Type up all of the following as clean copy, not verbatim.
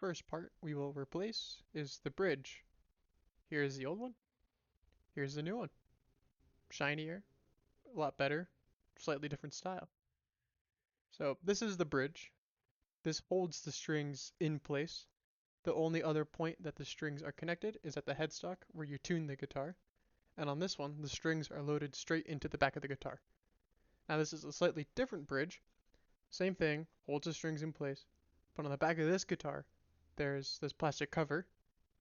first part we will replace is the bridge. Here's the old one. Here's the new one. Shinier, a lot better, slightly different style. So this is the bridge. This holds the strings in place. The only other point that the strings are connected is at the headstock where you tune the guitar. And on this one, the strings are loaded straight into the back of the guitar. Now this is a slightly different bridge. Same thing, holds the strings in place. But on the back of this guitar, there's this plastic cover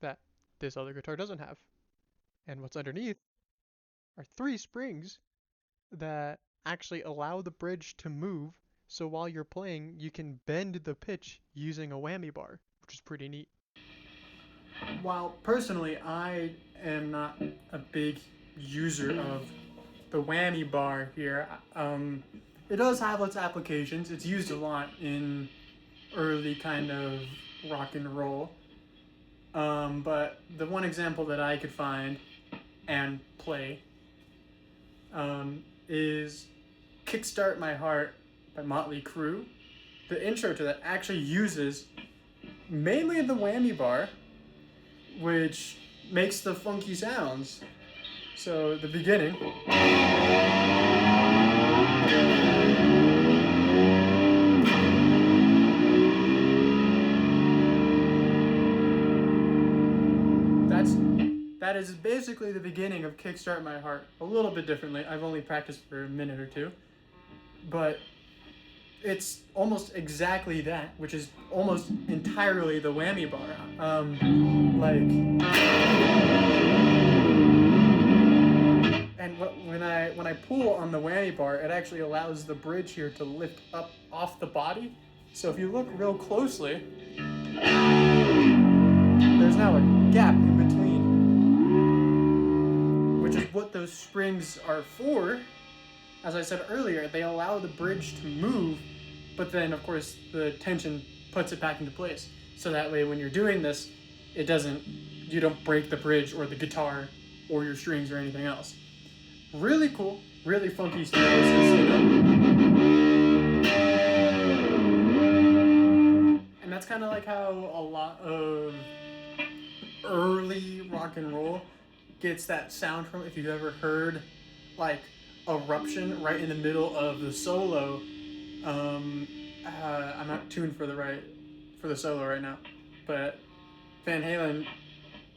that this other guitar doesn't have. And what's underneath are three springs that actually allow the bridge to move, so while you're playing, you can bend the pitch using a whammy bar, which is pretty neat. While personally I am not a big user of the whammy bar here, it does have its applications. It's used a lot in early kind of rock and roll. But the one example that I could find and play is Kickstart My Heart by Motley Crue. The intro to that actually uses mainly the whammy bar, which makes the funky sounds. So the beginning. That is basically the beginning of Kickstart My Heart. A little bit differently. I've only practiced for a minute or two. But it's almost exactly that, which is almost entirely the whammy bar. And when I pull on the whammy bar, it actually allows the bridge here to lift up off the body. So if you look real closely, there's now a gap in between, which is what those springs are for. As I said earlier, they allow the bridge to move, but then of course the tension puts it back into place. So that way when you're doing this, you don't break the bridge or the guitar or your strings or anything else. Really cool, really funky stuff. And that's kind of like how a lot of early rock and roll gets that sound from. If you've ever heard like Eruption right in the middle of the solo, I'm not tuned for the solo right now, but Van Halen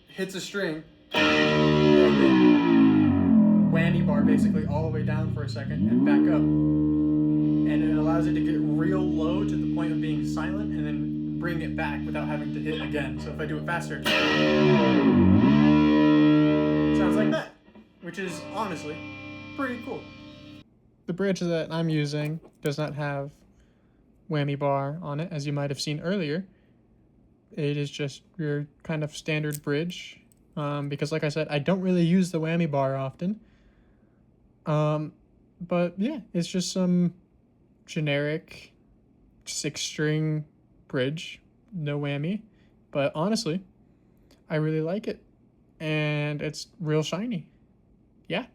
hits a string, whammy bar basically all the way down for a second and back up, and it allows it to get real low to the point of being silent and then bring it back without having to hit again. So if I do it faster, it sounds like that, which is honestly pretty cool. The bridge that I'm using does not have whammy bar on it, as you might have seen earlier. It is just your kind of standard bridge, because like I said, I don't really use the whammy bar often. But yeah, it's just some generic 6-string bridge, no whammy. But honestly, I really like it, and it's real shiny. Yeah.